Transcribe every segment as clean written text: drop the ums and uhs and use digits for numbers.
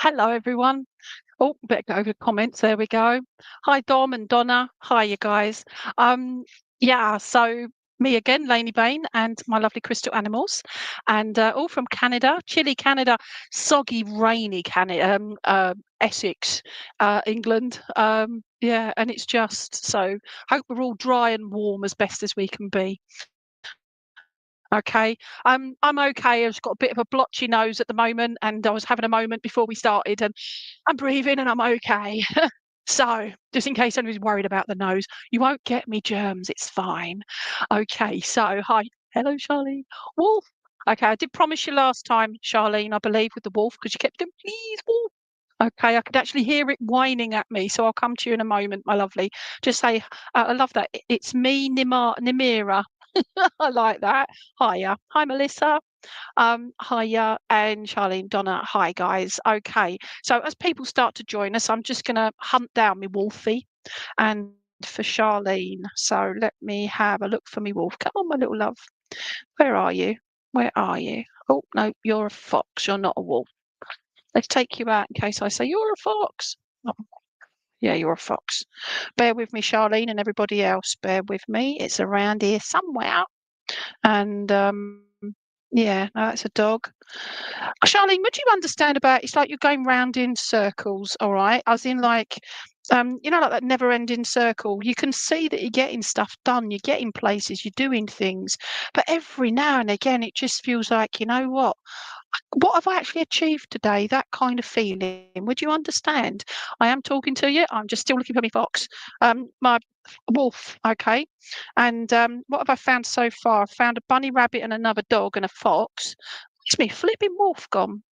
Hello, everyone. Oh, better go over the comments. There we go. Hi, Dom and Donna. Hi, you guys. Um, yeah, so me again, Lainey Baine, and my lovely crystal animals, and all from Canada, chilly Canada, soggy, rainy Canada, Essex, England. Yeah, and it's just so. Hope we're all dry and warm as best as we can be. Okay. I'm okay. I've just got a bit of a blotchy nose at the moment, and I was having a moment before we started, and I'm breathing and I'm okay. So, just in case anybody's worried about the nose, you won't get me germs. It's fine. Okay. So, hi. Hello, Charlene. Wolf. Okay. I did promise you last time, Charlene, I believe, with the wolf, because you kept going, please, wolf. Okay. I could actually hear it whining at me. So, I'll come to you in a moment, my lovely. Just say, I love that. It's me, Nimira. I like that. Hiya. Hi, Melissa. Hiya, and Charlene, Donna. Hi, guys. Okay. So as people start to join us, I'm just going to hunt down me Wolfie and for Charlene. So let me have a look for me wolf. Come on, my little love. Where are you? Where are you? Oh, no, you're a fox. You're not a wolf. Let's take you out in case I say you're a fox. Oh, yeah, you're a fox. Bear with me, Charlene, and everybody else. Bear with me. It's around here somewhere. And yeah, no, it's a dog. Charlene, would you understand about it's like you're going round in circles, all right? As in like like that never ending circle. You can see that you're getting stuff done, you're getting places, you're doing things. But every now and again it just feels like, you know what have I actually achieved today? That kind of feeling. Would you understand? I am talking to you. I'm just still looking for my fox. My wolf, okay. And what have I found so far? I've found a bunny rabbit and another dog and a fox. Where's me flipping wolf gone?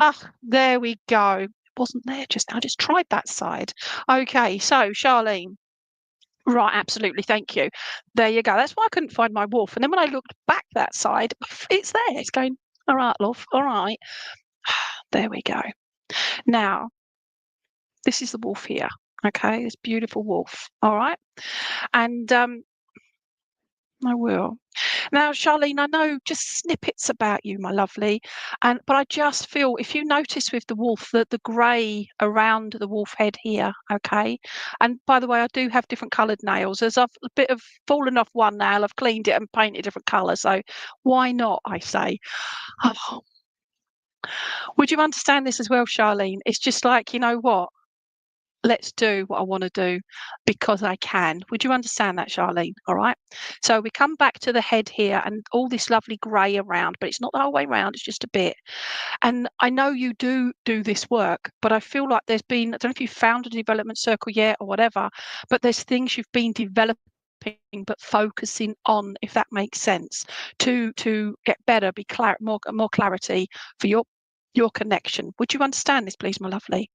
Ah, there we go. It wasn't there just now. I just tried that side. Okay, so Charlene. Right, absolutely. Thank you. There you go. That's why I couldn't find my wolf. And then when I looked back that side, it's there. It's going, all right, love. All right. There we go. Now, this is the wolf here. Okay, this beautiful wolf. All right. And I will. Now, Charlene, I know just snippets about you, my lovely, but I just feel if you notice with the wolf that the grey around the wolf head here, okay. And by the way, I do have different coloured nails. As I've a bit of fallen off one nail, I've cleaned it and painted a different colour. So why not? I say. Oh, would you understand this as well, Charlene? It's just like, you know what? Let's do what I want to do because I can. Would you understand that, Charlene? All right. So we come back to the head here and all this lovely grey around, but it's not the whole way around, it's just a bit. And I know you do this work, but I feel like there's been, I don't know if you found a development circle yet or whatever, but there's things you've been developing but focusing on, if that makes sense, to get better, be more clarity for your connection. Would you understand this, please, my lovely?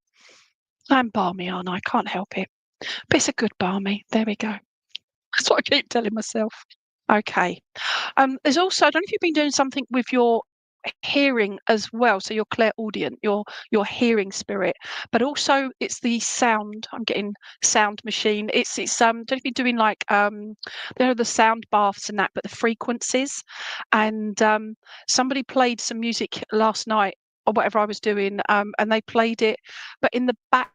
I'm balmy, aren't I? I can't help it. But it's a good balmy. There we go. That's what I keep telling myself. Okay. There's also, I don't know if you've been doing something with your hearing as well. So your clairaudient, your hearing spirit, but also it's the sound. I'm getting sound machine. It's don't know if you're doing like there are the sound baths and that, but the frequencies. And somebody played some music last night or whatever I was doing, and they played it, but in the back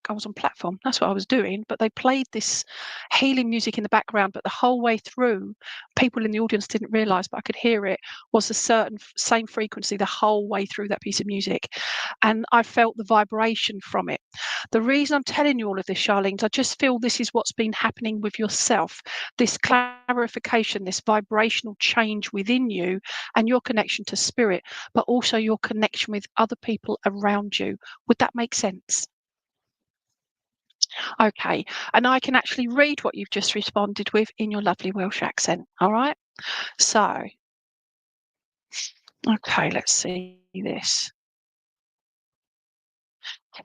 I was on platform. That's what I was doing. But they played this healing music in the background. But the whole way through, people in the audience didn't realise, but I could hear it was a certain same frequency the whole way through that piece of music. And I felt the vibration from it. The reason I'm telling you all of this, Charlene, is I just feel this is what's been happening with yourself. This clarification, this vibrational change within you and your connection to spirit, but also your connection with other people around you. Would that make sense? Okay, and I can actually read what you've just responded with in your lovely Welsh accent. All right. So, okay, let's see this.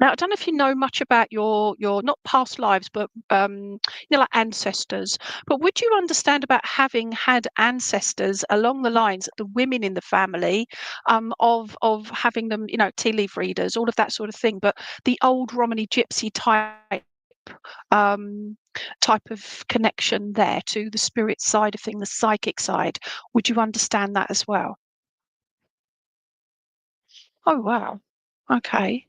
Now, I don't know if you know much about your not past lives, but like ancestors. But would you understand about having had ancestors along the lines, the women in the family, of having them, tea leaf readers, all of that sort of thing, but the old Romany gypsy um, type of connection there to the spirit side of thing, the psychic side. Would you understand that as well? Oh wow. Okay.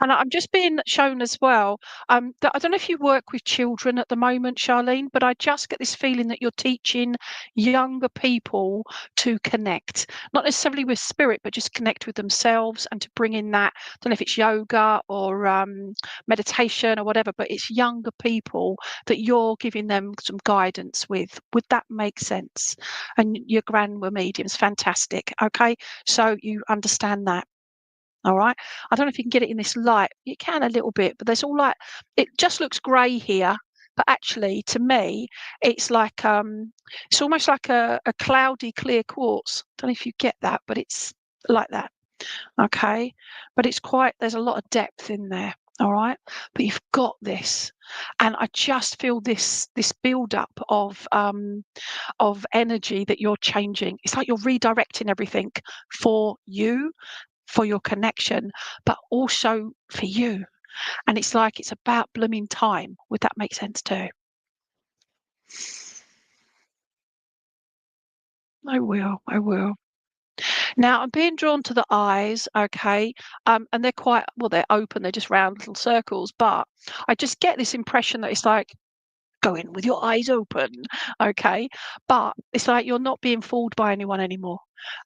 And I'm just being shown as well, that I don't know if you work with children at the moment, Charlene, but I just get this feeling that you're teaching younger people to connect, not necessarily with spirit, but just connect with themselves and to bring in that. I don't know if it's yoga or meditation or whatever, but it's younger people that you're giving them some guidance with. Would that make sense? And your grand were mediums, fantastic. Okay, so you understand that. All right. I don't know if you can get it in this light. You can a little bit, but there's all like it just looks grey here. But actually, to me, it's almost like a cloudy clear quartz. Don't know if you get that, but it's like that. Okay. But it's quite there's a lot of depth in there. All right. But you've got this. And I just feel this build up of energy that you're changing. It's like you're redirecting everything for you, for your connection, but also for you. And it's like it's about blooming time. Would that make sense too? I will. I will. Now I'm being drawn to the eyes, okay, and they're quite well. They're open. They're just round little circles, but I just get this impression that it's like go in with your eyes open, okay? But it's like you're not being fooled by anyone anymore.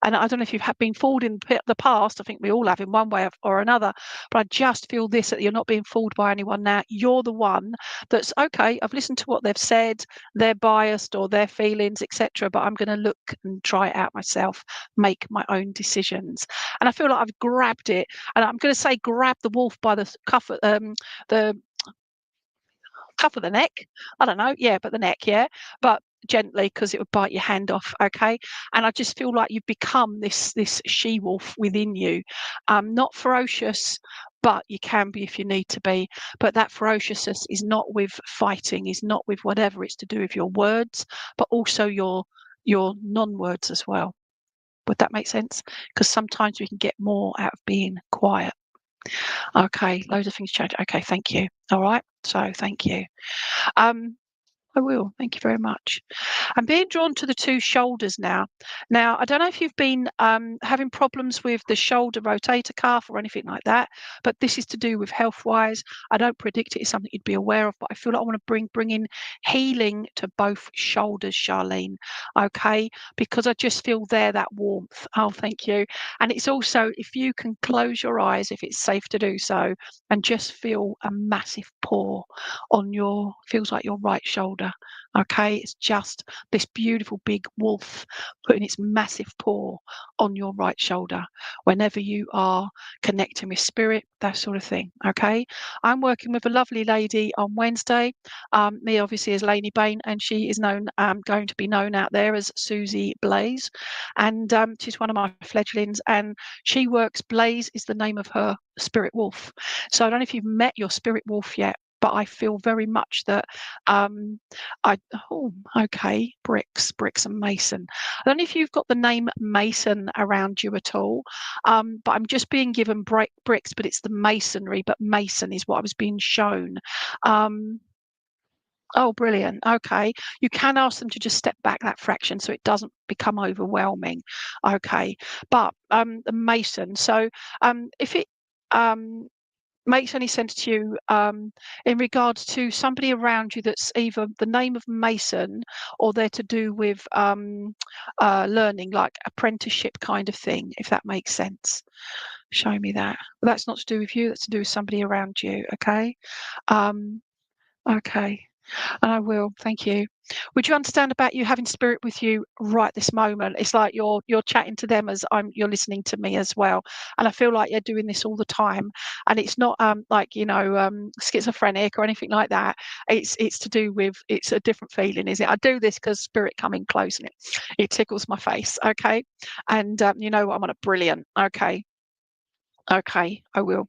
And I don't know if you've been fooled in the past. I think we all have in one way or another. But I just feel this that you're not being fooled by anyone now. You're the one that's okay. I've listened to what they've said. They're biased or their feelings, etc. But I'm going to look and try it out myself, make my own decisions. And I feel like I've grabbed it. And I'm going to say grab the wolf by the cuff, the cuff of the neck. I don't know. Yeah, but the neck, yeah. But gently because it would bite your hand off. Okay. And I just feel like you've become this she wolf within you. Not ferocious, but you can be if you need to be. But that ferociousness is not with fighting, is not with whatever. It's to do with your words, but also your non-words as well. Would that make sense? Because sometimes we can get more out of being quiet. Okay, loads of things change. Okay, thank you. All right. So thank you. Um, I will. Thank you very much. I'm being drawn to the two shoulders now. Now, I don't know if you've been having problems with the shoulder rotator cuff or anything like that, but this is to do with health-wise. I don't predict it is something you'd be aware of, but I feel like I want to bring in healing to both shoulders, Charlene. Okay, because I just feel there that warmth. Oh, thank you. And it's also if you can close your eyes, if it's safe to do so, and just feel a massive pour on your feels like your right shoulder. Okay, it's just this beautiful big wolf putting its massive paw on your right shoulder whenever you are connecting with spirit, that sort of thing. Okay, I'm working with a lovely lady on Wednesday. Me, obviously, as Lainey Baine, and she is known, going to be known out there as Susie Blaze, and she's one of my fledglings. And she works. Blaze is the name of her spirit wolf. So I don't know if you've met your spirit wolf yet, but I feel very much that okay, bricks and mason. I don't know if you've got the name Mason around you at all, but I'm just being given bricks, but it's the masonry, but mason is what I was being shown. Um, oh, brilliant. Okay. You can ask them to just step back that fraction so it doesn't become overwhelming. Okay. But the mason, so if it makes any sense to you in regards to somebody around you that's either the name of Mason or they're to do with learning, like apprenticeship kind of thing, if that makes sense. Show me that. But that's not to do with you, that's to do with somebody around you, okay? Um, okay. And I will, thank you. Would you understand about you having spirit with you right this moment? It's like you're chatting to them as you're listening to me as well. And I feel like you're doing this all the time. And it's not like, schizophrenic or anything like that. It's to do with it's a different feeling, is it? I do this because spirit coming close and it tickles my face. Okay. And you know what, I'm on a brilliant. Okay. Okay, I will.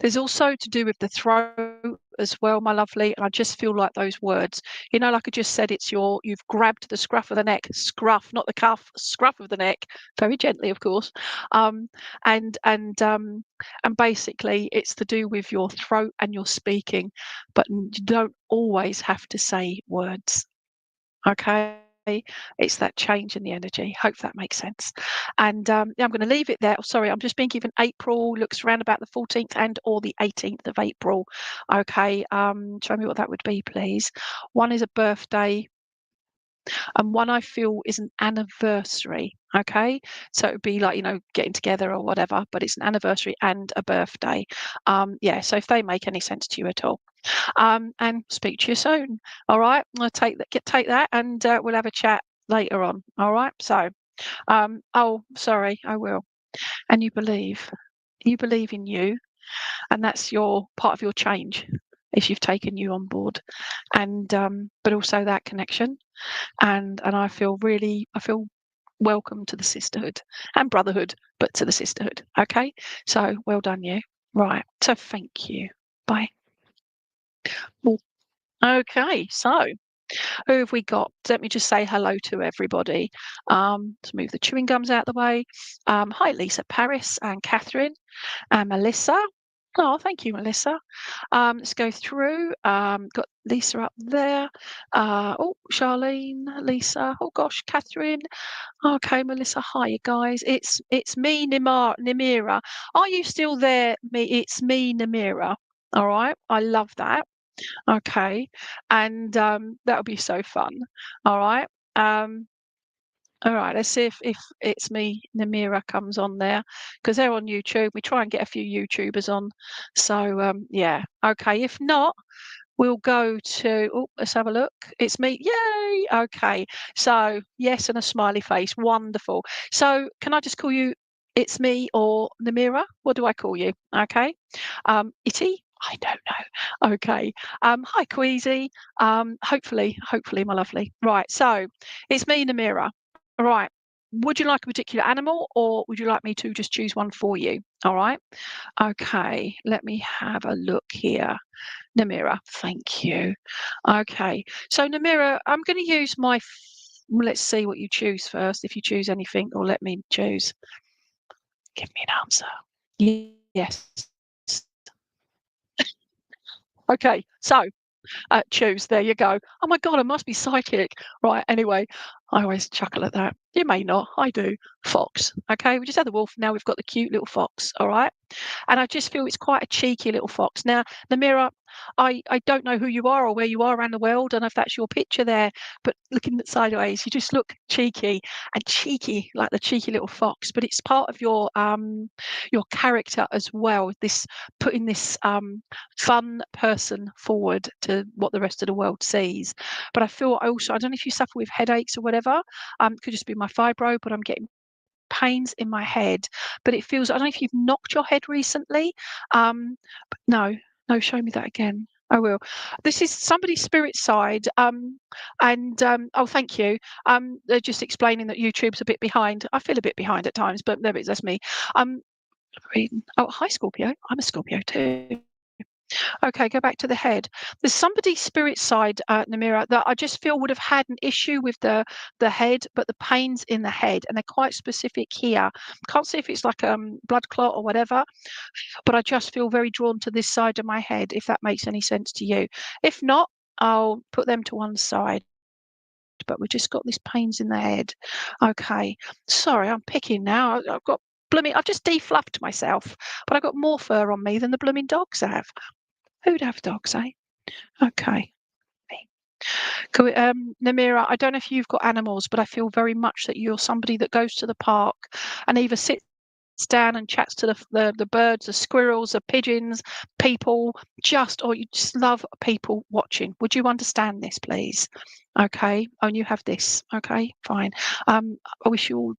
There's also to do with the throat as well, my lovely. And I just feel like those words, like I just said, you've grabbed the scruff of the neck, scruff, not the cuff, scruff of the neck, very gently, of course. Um, and basically it's to do with your throat and your speaking, but you don't always have to say words. Okay. It's that change in the energy. Hope that makes sense. And yeah, I'm going to leave it there. Oh, sorry, I'm just being given April looks around about the 14th and or the 18th of April. Okay, show me what that would be, please. One is a birthday, and one I feel is an anniversary. Okay, so it would be like, you know, getting together or whatever, but it's an anniversary and a birthday. Yeah, so if they make any sense to you at all. And speak to you soon. All right, I'll take that, and we'll have a chat later on. All right. So, oh, sorry, I will. And you believe in you, and that's your part of your change if you've taken you on board, and but also that connection, and I feel welcome to the sisterhood and brotherhood, but to the sisterhood. Okay, so well done, you. Right. So thank you. Bye. Well, okay, so who have we got? Let me just say hello to everybody. To move the chewing gums out of the way. Hi, Lisa Paris and Catherine and Melissa. Oh, thank you, Melissa. Let's go through. Got Lisa up there. Oh, Charlene, Lisa. Oh gosh, Catherine. Okay, Melissa. Hi, you guys. It's me, Nimira. Are you still there? It's me, Nimira. All right. I love that. Okay, and that'll be so fun. All right. All right, let's see if it's me, Namira comes on there, because they're on YouTube. We try and get a few YouTubers on. So yeah, okay. If not, we'll go to, oh, let's have a look. It's me. Yay! Okay. So yes, and a smiley face. Wonderful. So can I just call you it's me or Namira? What do I call you? Okay. Itty? I don't know. Okay. Hi, Queasy. Hopefully, my lovely. Right. So it's me, Namira. All right. Would you like a particular animal, or would you like me to just choose one for you? All right. Okay. Let me have a look here. Namira, thank you. Okay. So Namira, I'm going to use my, let's see what you choose first. If you choose anything, or let me choose. Give me an answer. Yes. Okay. So choose. There you go. Oh my God, I must be psychic. Right. Anyway, I always chuckle at that. You may not. I do. Fox. Okay. We just had the wolf. Now we've got the cute little fox. All right. And I just feel it's quite a cheeky little fox. Now, Namira, I don't know who you are or where you are around the world. I don't know if that's your picture there, but looking sideways, you just look cheeky like the cheeky little fox. But it's part of your character as well. This putting this fun person forward to what the rest of the world sees. But I feel also, I don't know if you suffer with headaches or whatever. Could just be my fibro, but I'm getting pains in my head, but it feels, I don't know if you've knocked your head recently. But no, show me that again. I will. This is somebody's spirit side. And oh, thank you. They're just explaining that YouTube's a bit behind. I feel a bit behind at times, but there it is, that's me. Oh, hi, Scorpio. I'm a Scorpio too. Okay, go back to the head. There's somebody's spirit side, Namira, that I just feel would have had an issue with the head, but the pains in the head, and they're quite specific here. Can't see if it's like blood clot or whatever, but I just feel very drawn to this side of my head, if that makes any sense to you. If not, I'll put them to one side. But we've just got these pains in the head. Okay, sorry, I'm picking now. I've just defluffed myself, but I've got more fur on me than the blooming dogs have. Who'd have dogs, eh? Okay. Namira, I don't know if you've got animals, but I feel very much that you're somebody that goes to the park and either sits down and chats to the birds, the squirrels, the pigeons, people, or you just love people watching. Would you understand this, please? Okay. Oh, and you have this. Okay, fine. I wish you all,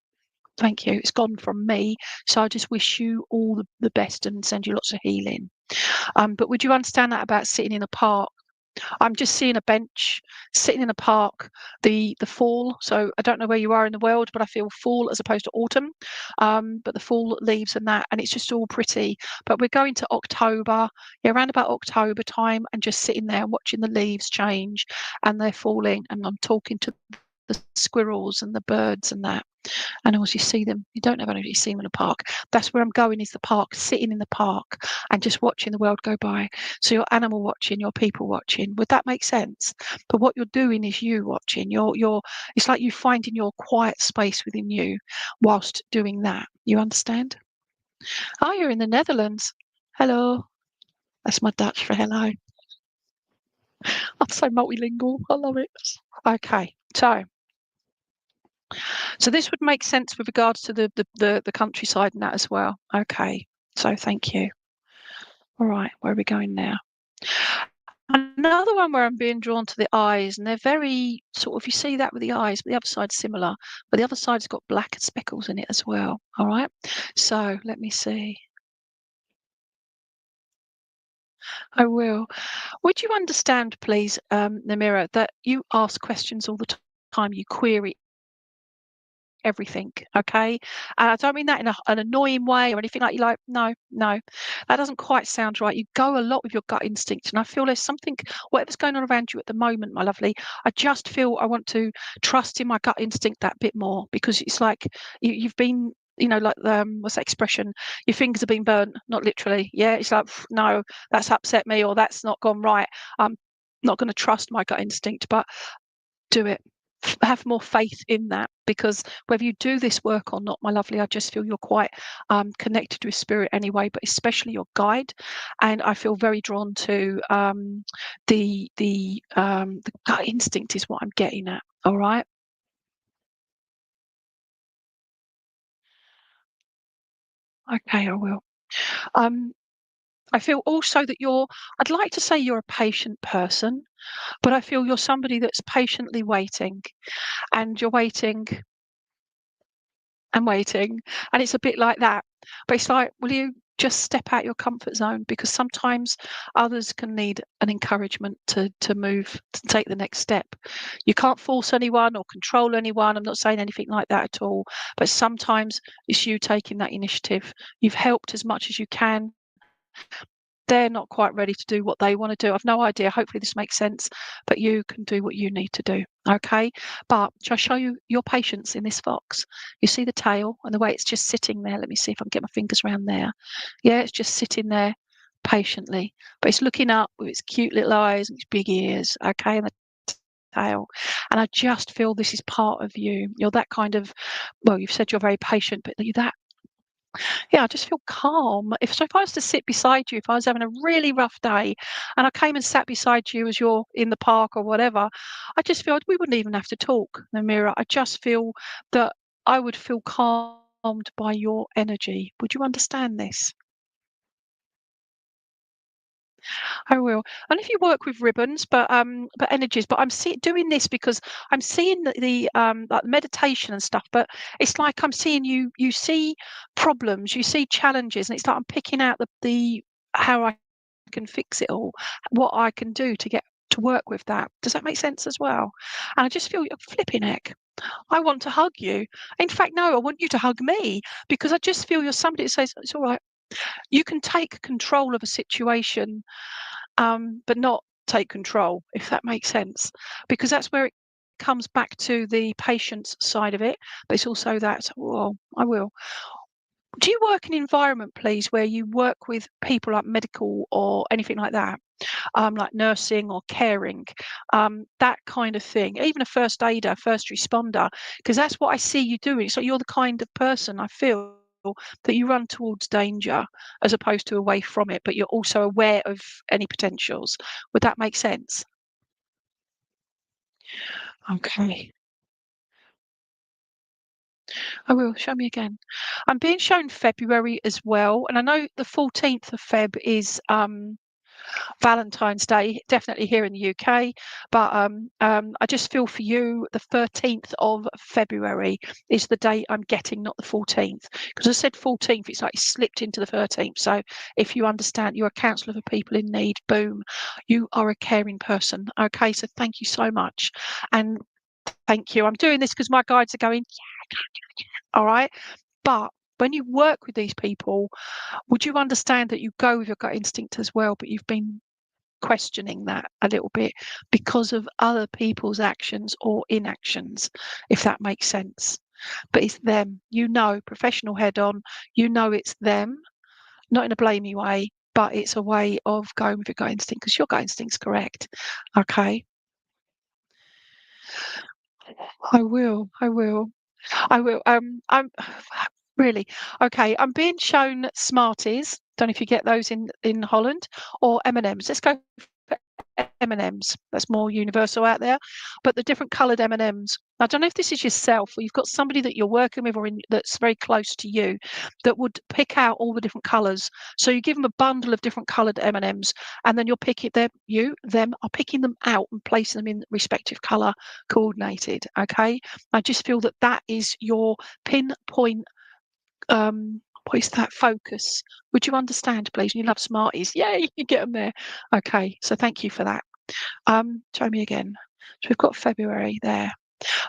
thank you. It's gone from me. So I just wish you all the best and send you lots of healing. But would you understand that about sitting in a park? I'm just seeing a bench sitting in a park, the fall. So I don't know where you are in the world, but I feel fall as opposed to autumn. But the fall leaves and that, and it's just all pretty. But we're going to October, yeah, around about October time, and just sitting there and watching the leaves change and they're falling. And I'm talking to the squirrels and the birds and that animals. You see them. You don't ever see them in a park. That's where I'm going, is the park, sitting in the park and just watching the world go by. So you're animal watching, you're people watching. Would that make sense? But what you're doing is you watching. It's like you finding your quiet space within you whilst doing that. You understand? Oh, you're in the Netherlands. Hello. That's my Dutch for hello. I'm so multilingual. I love it. Okay. So this would make sense with regards to the countryside and that as well. Okay. So thank you. All right, where are we going now? Another one where I'm being drawn to the eyes, and they're very sort of, you see that with the eyes, but the other side's similar, but the other side's got black speckles in it as well. All right. So let me see. I will. Would you understand, please, Namira, that you ask questions all the time, you query everything, okay? And I don't mean that in an annoying way or anything like you like, no, that doesn't quite sound right. You go a lot with your gut instinct, and I feel there's something, whatever's going on around you at the moment, my lovely, I just feel I want to trust in my gut instinct that bit more, because it's like you've been, like what's that expression? Your fingers have been burnt, not literally. Yeah, it's like, no, that's upset me, or that's not gone right. I'm not going to trust my gut instinct, but do it. Have more faith in that, because whether you do this work or not, my lovely, I just feel you're quite connected with spirit anyway, but especially your guide. And I feel very drawn to the gut instinct is what I'm getting at. All right. Okay, I will. Um, I feel also that I'd like to say you're a patient person, but I feel you're somebody that's patiently waiting, and you're waiting and waiting, and it's a bit like that. But it's like, will you just step out your comfort zone? Because sometimes others can need an encouragement to move, to take the next step. You can't force anyone or control anyone. I'm not saying anything like that at all. But sometimes it's you taking that initiative. You've helped as much as you can. They're not quite ready to do what they want to do. I've no idea. Hopefully this makes sense, but you can do what you need to do. Okay. But shall I show you your patience in this fox? You see the tail and the way it's just sitting there. Let me see if I can get my fingers around there. Yeah, it's just sitting there patiently, but it's looking up with its cute little eyes and its big ears. Okay. And the tail. And I just feel this is part of you. You're that kind of, well, you've said you're very patient, but you're that, yeah, I just feel calm. If I was to sit beside you, if I was having a really rough day and I came and sat beside you as you're in the park or whatever, I just feel we wouldn't even have to talk, Namira. I just feel that I would feel calmed by your energy. Would you understand this? I will. And if you work with ribbons, but energies, but doing this because I'm seeing the like meditation and stuff, but it's like I'm seeing you see problems, you see challenges, and it's like I'm picking out the how I can fix it all, what I can do to get to work with that. Does that make sense as well? And I just feel you're flipping heck. I want to hug you. In fact, no, I want you to hug me, because I just feel you're somebody that says it's all right. You can take control of a situation, but not take control, if that makes sense. Because that's where it comes back to the patient's side of it, but it's also that, well, I will. Do you work in an environment, please, where you work with people like medical or anything like that, like nursing or caring, that kind of thing, even a first aider, first responder, because that's what I see you doing. So you're the kind of person I feel that you run towards danger as opposed to away from it, but you're also aware of any potentials. Would that make sense? Okay, I will. Show me again. I'm being shown February as well, and I know the 14th of Feb is Valentine's Day, definitely here in the UK. But I just feel for you, the 13th of February is the date I'm getting, not the 14th. Because I said 14th, it's like it slipped into the 13th. So if you understand, you're a counsellor for people in need, boom, you are a caring person. Okay, so thank you so much. And thank you. I'm doing this because my guides are going, all right. But when you work with these people, would you understand that you go with your gut instinct as well, but you've been questioning that a little bit because of other people's actions or inactions, if that makes sense. But it's them, professional head on, it's them, not in a blamey way, but it's a way of going with your gut instinct because your gut instinct's correct. Okay. I will. I'm really okay. I'm being shown Smarties. Don't know if you get those in Holland or M&Ms. Let's go for M&Ms. That's more universal out there. But the different coloured M&Ms. I don't know if this is yourself or you've got somebody that you're working with or that's very close to you that would pick out all the different colours. So you give them a bundle of different coloured M&Ms, and then you'll pick it. Them are picking them out and placing them in respective colour coordinated. Okay. I just feel that is your pinpoint. What is that focus? Would you understand, please? You love Smarties. Yay, you get them there. Okay, so thank you for that. Show me again. So we've got February there.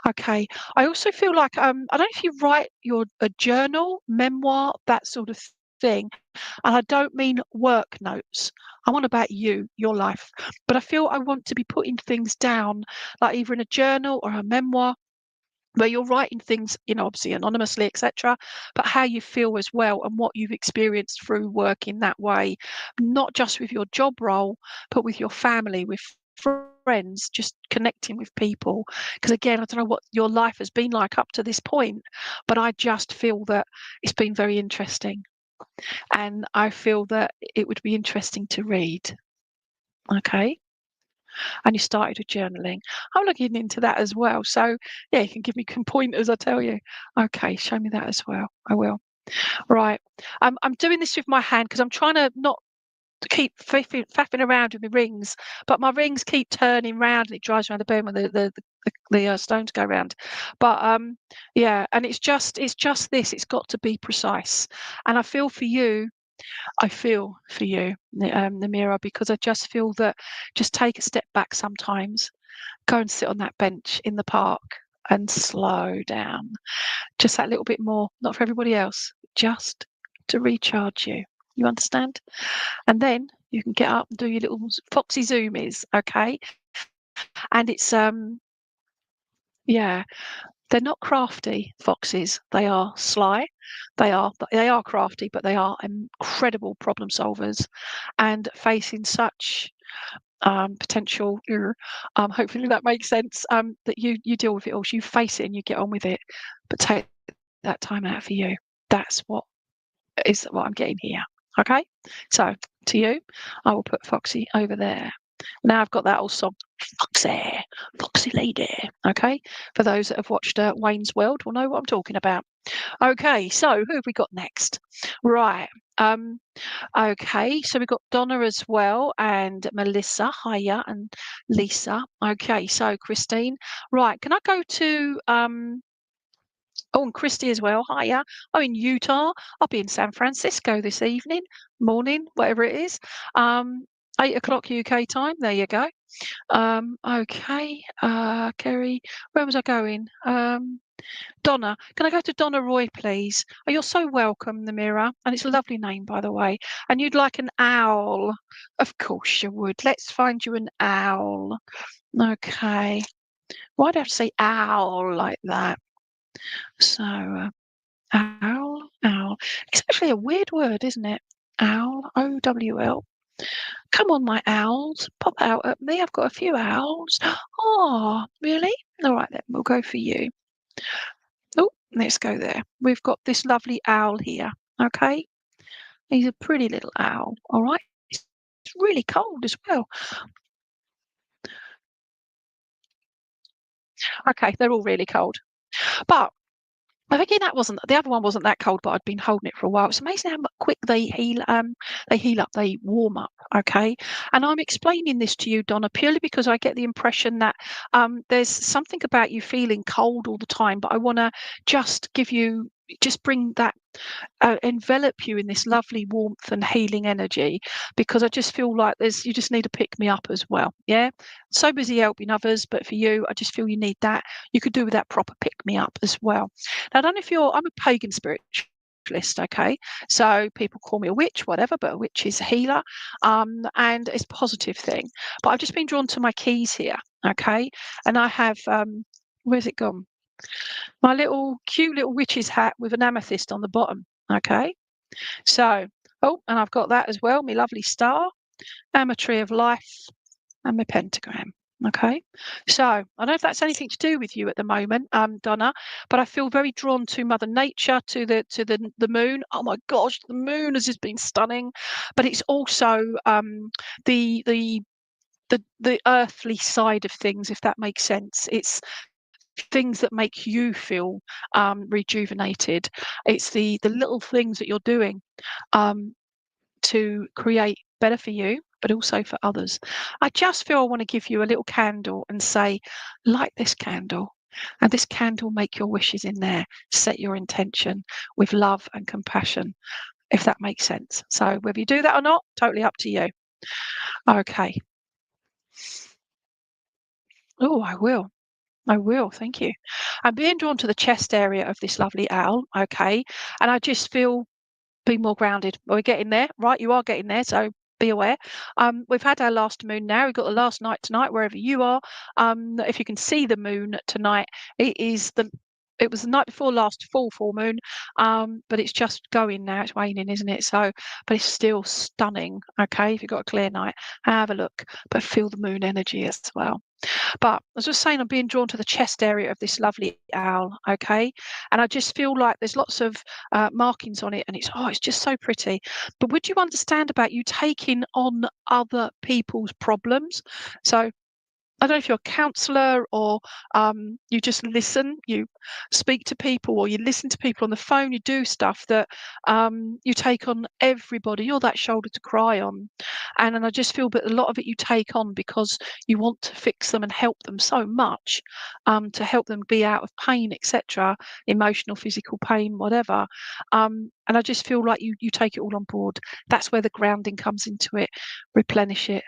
Okay. I also feel like I don't know if you write a journal, memoir, that sort of thing. And I don't mean work notes. I want about you, your life. But I feel I want to be putting things down, like either in a journal or a memoir, where you're writing things, obviously anonymously, etc., but how you feel as well and what you've experienced through working that way, not just with your job role, but with your family, with friends, just connecting with people. Because again, I don't know what your life has been like up to this point, but I just feel that it's been very interesting. And I feel that it would be interesting to read. Okay. And you started with journaling. I'm looking into that as well. So yeah, you can give me some pointers, I tell you. Okay, show me that as well. I will. Right. I'm doing this with my hand because I'm trying to not keep faffing around with the rings, but my rings keep turning round and it drives around the bend when the stones go round. But yeah, and it's just this. It's got to be precise. And I feel for you, Namira, because I just feel that just take a step back sometimes, go and sit on that bench in the park and slow down. Just that little bit more, not for everybody else, just to recharge you. You understand? And then you can get up and do your little foxy zoomies, okay? And it's yeah, they're not crafty foxes. They are sly. They are crafty, but they are incredible problem solvers, and facing such potential. Hopefully that makes sense. That you deal with it all. So you face it and you get on with it, but take that time out for you. That's what I'm getting here. Okay, so to you, I will put Foxy over there. Now I've got that old song, Foxy Lady. Okay, for those that have watched Wayne's World will know what I'm talking about. Okay, so who have we got next? Right. Okay, so we've got Donna as well, and Melissa, hiya, and Lisa. Okay, so Christine. Right, can I go to oh, and Christy as well. Hiya. I'm in Utah. I'll be in San Francisco this evening, morning, whatever it is. 8 o'clock UK time. There you go. Okay. Kerry, where was I going? Donna, can I go to Donna Roy, please? Oh, you're so welcome, Namira. And it's a lovely name, by the way. And you'd like an owl. Of course you would. Let's find you an owl. Okay. Why do I have to say owl like that? So, owl. It's actually a weird word, isn't it? Owl, OWL. Come on, my owls, pop out at me. I've got a few owls. Oh, really? All right, then, we'll go for you. Oh, let's go there. We've got this lovely owl here, okay? He's a pretty little owl, all right? It's really cold as well. Okay, they're all really cold. But I think the other one wasn't that cold, but I'd been holding it for a while. It's amazing how quick they heal up, they warm up, okay? And I'm explaining this to you, Donna, purely because I get the impression that there's something about you feeling cold all the time, but I want to just bring that, envelop you in this lovely warmth and healing energy, because I just feel like you just need to pick me up as well. Yeah. So busy helping others, but for you, I just feel you need that. You could do with that proper pick me up as well. Now, I don't know if I'm a pagan spiritualist. specialist, okay? So people call me a witch, whatever, but a witch is a healer, and it's a positive thing. But I've just been drawn to my keys here, okay? And I have, where's it gone? My little cute little witch's hat with an amethyst on the bottom, okay? So, oh, and I've got that as well, my lovely star, and my tree of life, and my pentagram. Okay, so I don't know if that's anything to do with you at the moment, Donna, but I feel very drawn to Mother Nature, to the moon. Oh my gosh, the moon has just been stunning, but it's also the the the earthly side of things, if that makes sense. It's things that make you feel rejuvenated. It's the little things that you're doing. Um, to create better for you, but also for others. I just feel I want to give you a little candle and say, light this candle. And this candle, make your wishes in there. Set your intention with love and compassion, if that makes sense. So whether you do that or not, totally up to you. Okay. Oh, I will. I will. Thank you. I'm being drawn to the chest area of this lovely owl. Okay. And I just feel be more grounded. We're getting there, right? You are getting there, so be aware. We've had our last moon now. We've got the last night tonight, wherever you are. If you can see the moon tonight, it was the night before last full moon, but it's just going now. It's waning, isn't it? So, but it's still stunning. Okay, if you've got a clear night, have a look, but feel the moon energy as well. But as I was saying, I'm being drawn to the chest area of this lovely owl, okay? And I just feel like there's lots of markings on it, and it's just so pretty. But would you understand about you taking on other people's problems? So I don't know if you're a counsellor or you just listen, you speak to people, or you listen to people on the phone, you do stuff that you take on everybody. You're that shoulder to cry on. And I just feel that a lot of it you take on because you want to fix them and help them so much, to help them be out of pain, etc., emotional, physical pain, whatever. And I just feel like you take it all on board. That's where the grounding comes into it. Replenish it,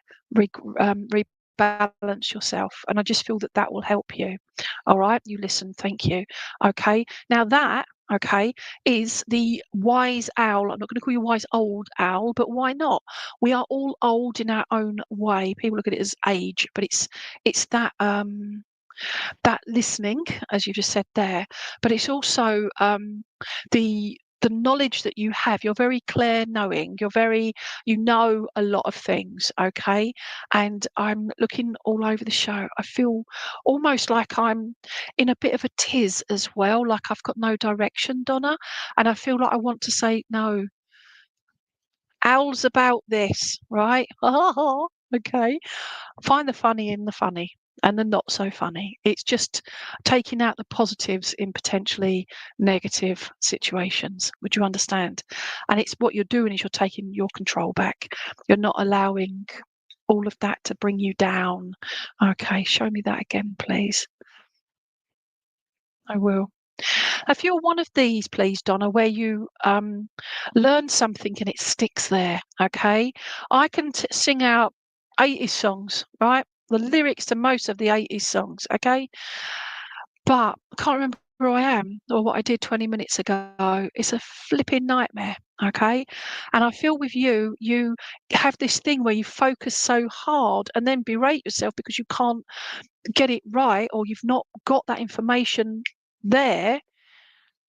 balance yourself, and I just feel that that will help you. All right, you listen. Thank you. Okay, now that is the wise owl. I'm not going to call you wise old owl, but why not? We are all old in our own way. People look at it as age, but it's that that listening, as you just said there, but it's also the knowledge that you have. You're very clear knowing. You know a lot of things, okay? And I'm looking all over the show. I feel almost like I'm in a bit of a tiz as well, like I've got no direction, Donna. And I feel like I want to say, no, owl's about this, right? Okay. Find the funny in the funny and the not so funny. It's just taking out the positives in potentially negative situations. Would you understand? And it's what you're doing is you're taking your control back. You're not allowing all of that to bring you down. Okay, show me that again, please. I will. If you're one of these, please, Donna, where you learn something and it sticks there, okay? I can sing out 80s songs, right? The lyrics to most of the 80s songs, okay? But I can't remember who I am or what I did 20 minutes ago. It's a flipping nightmare, okay? And I feel with you, you have this thing where you focus so hard and then berate yourself because you can't get it right or you've not got that information there.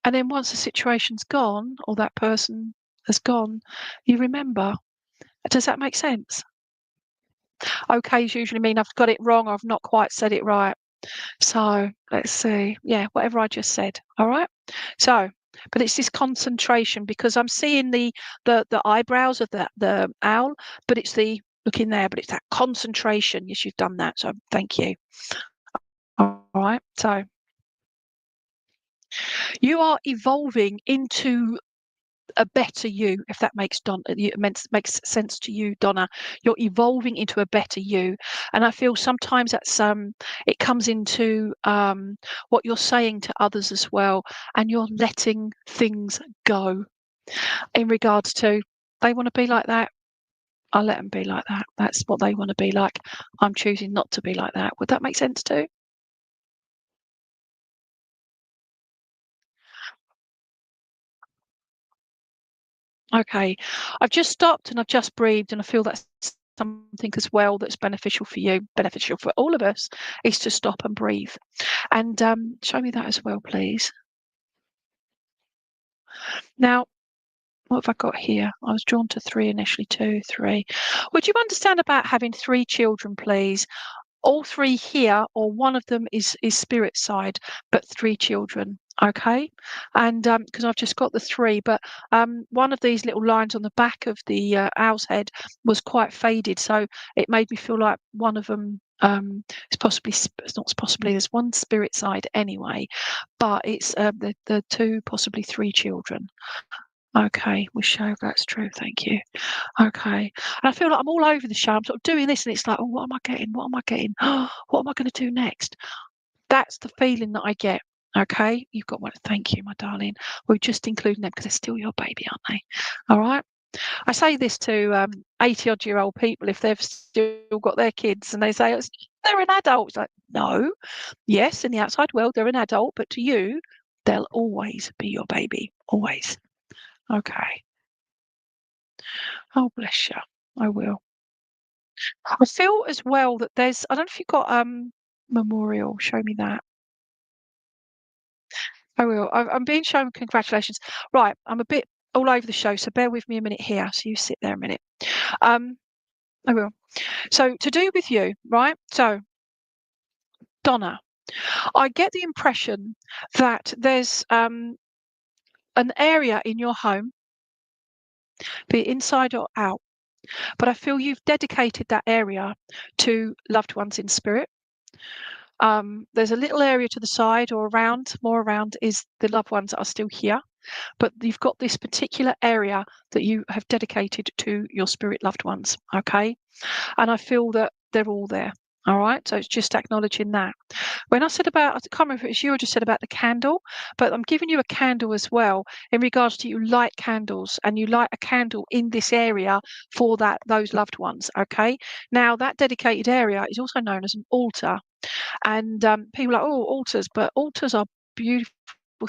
And then once the situation's gone or that person has gone, you remember. Does that make sense? Okays usually mean I've got it wrong or I've not quite said it right. So let's see. Yeah, whatever I just said. All right. So, but it's this concentration because I'm seeing the eyebrows of the owl, but it's the look in there, but it's that concentration. Yes, you've done that. So thank you. All right. So you are evolving into a better you, if that makes sense to you, Donna. You're evolving into a better you, and I feel sometimes that's it comes into what you're saying to others as well, and you're letting things go in regards to they want to be like that. I'll let them be like that. That's what they want to be like. I'm choosing not to be like that. Would that make sense too? Okay. I've just stopped and I've just breathed, and I feel that's something as well that's beneficial for you, beneficial for all of us, is to stop and breathe. And show me that as well, please. Now, what have I got here? I was drawn to 3 initially, 2, 3. Would you understand about having 3 children, please? All 3 here, or one of them is spirit side, but 3 children, okay? And because I've just got the 3, but one of these little lines on the back of the owl's head was quite faded, so it made me feel like one of them is possibly, it's not possibly, there's one spirit side anyway, but it's the 2, possibly 3 children. Okay, we show that's true. Thank you. Okay. And I feel like I'm all over the show. I'm sort of doing this and it's like, oh, what am I getting? What am I getting? What am I going to do next? That's the feeling that I get. Okay. You've got one. Thank you, my darling. We're just including them because they're still your baby, aren't they? All right. I say this to 80 odd year old people if they've still got their kids and they say, they're an adult. It's like, no. Yes, in the outside world, they're an adult, but to you, they'll always be your baby. Always. Okay. Oh, bless you. I will. I feel as well that there's I don't know if you've got, memorial, show me that. I will. I'm being shown congratulations. Right, I'm a bit all over the show, so bear with me a minute here. So you sit there a minute. Um, I will. So to do with you, right? So, Donna, I get the impression that there's, an area in your home, be it inside or out, but I feel you've dedicated that area to loved ones in spirit. There's a little area to the side or around, more around, is the loved ones that are still here. But you've got this particular area that you have dedicated to your spirit loved ones. Okay. And I feel that they're all there. All right. So it's just acknowledging that. When I said about, I can't remember if it's you or just said about the candle, but I'm giving you a candle as well in regards to you light candles and you light a candle in this area for those loved ones. Okay. Now that dedicated area is also known as an altar. And people are like, oh, altars, but altars are beautiful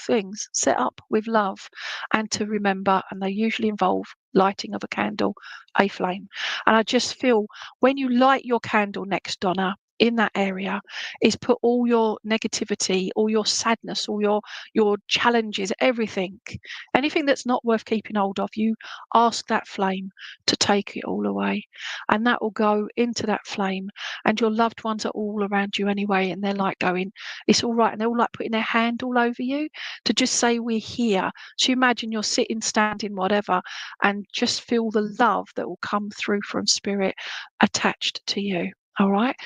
things set up with love and to remember, and they usually involve lighting of a candle, a flame. And I just feel when you light your candle next, Donna, in that area, is put all your negativity, all your sadness, all your challenges, everything, anything that's not worth keeping hold of, you ask that flame to take it all away. And that will go into that flame. And your loved ones are all around you anyway, and they're like going, it's all right. And they're all like putting their hand all over you to just say, we're here. So you imagine you're sitting, standing, whatever, and just feel the love that will come through from spirit attached to you. All right.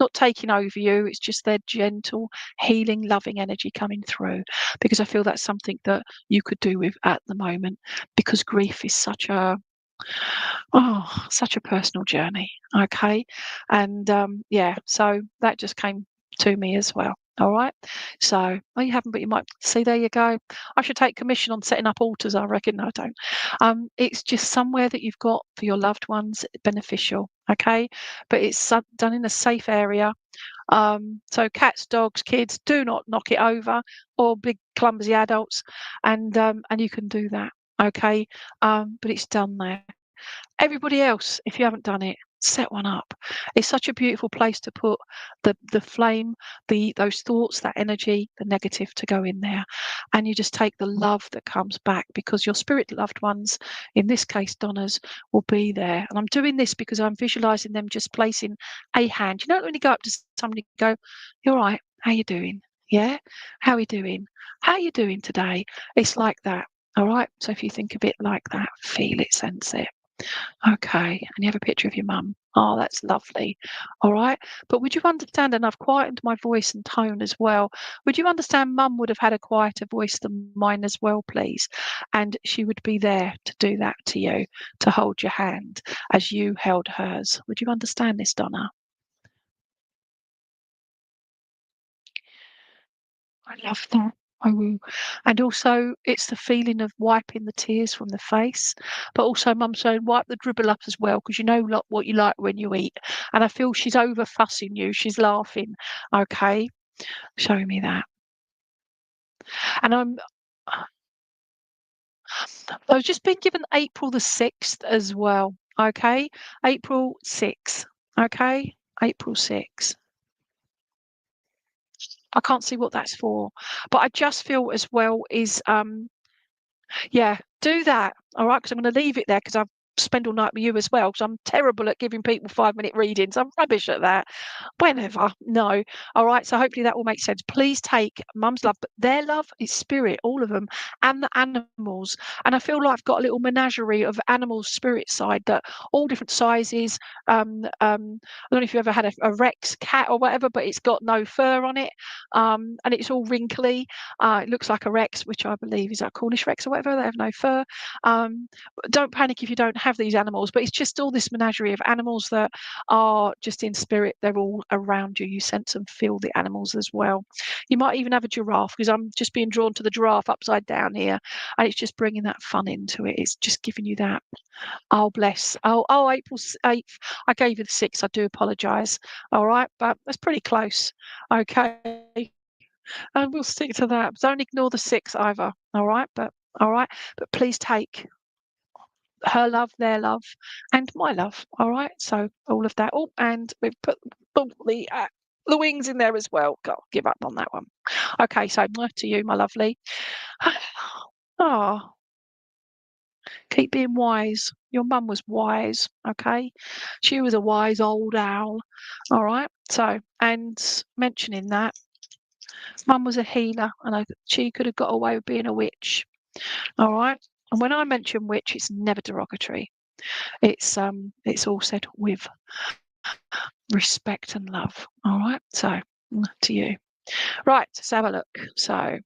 Not taking over you, it's just their gentle, healing, loving energy coming through. Because I feel that's something that you could do with at the moment, because grief is such a personal journey. Okay. And yeah, so that just came to me as well. All right. So, well, you haven't, but you might see. There you go. I should take commission on setting up altars. I reckon. No, I don't. It's just somewhere that you've got for your loved ones, beneficial. Okay, but it's done in a safe area. So cats, dogs, kids, do not knock it over, or big clumsy adults, and you can do that. Okay, but it's done there. Everybody else, if you haven't done it, set one up. It's such a beautiful place to put the flame, those thoughts, that energy, the negative to go in there. And you just take the love that comes back, because your spirit loved ones, in this case Donna's, will be there. And I'm doing this because I'm visualizing them just placing a hand. You know, when you go up to somebody, go, you're right, how you doing? Yeah, how are you doing? How are you doing today? It's like that. All right. So if you think of it like that, feel it, sense it. Okay, and you have a picture of your mum. Oh, that's lovely. All right. But would you understand, and I've quietened my voice and tone as well, would you understand mum would have had a quieter voice than mine as well, please? And she would be there to do that to you, to hold your hand as you held hers. Would you understand this, Donna? I love that. I will. And also, it's the feeling of wiping the tears from the face, but also mum saying, wipe the dribble up as well, because you know what you like when you eat. And I feel she's over fussing you. She's laughing. Okay. Showing me that. And I've just been given April the 6th as well. Okay. April 6th. Okay. April 6th. I can't see what that's for. But I just feel as well is yeah, do that. All right, because I'm going to leave it there because I've spent all night with you as well. Because I'm terrible at giving people 5-minute readings. I'm rubbish at that. Whenever, no. All right, so hopefully that will make sense. Please take mum's love, but their love is spirit, all of them, and the animals. And I feel like I've got a little menagerie of animals, spirit side that all different sizes. I don't know if you've ever had a Rex cat or whatever, but it's got no fur on it, and it's all wrinkly. It looks like a Rex, which I believe is a Cornish Rex or whatever. They have no fur. Don't panic if you don't have these animals, but it's just all this menagerie of animals that are just in spirit. They're all around you. You sense and feel the animals as well. You might even have a giraffe, because I'm just being drawn to the giraffe upside down here, and it's just bringing that fun into it. It's just giving you that. Oh, bless. Oh, April 8th. I gave you the 6th. I do apologise. All right, but that's pretty close. Okay. And we'll stick to that. Don't ignore the 6th either. All right, but please take her love, their love, and my love. All right, so all of that. Oh, and we've put the wings in there as well. Can't give up on that one. Okay, so to you, my lovely. Oh, keep being wise. Your mum was wise. Okay, she was a wise old owl. All right. So, and mentioning that, mum was a healer, and she could have got away with being a witch. All right. And when I mention witch, it's never derogatory. It's all said with respect and love. All right. So to you. Right. Let's have a look. So,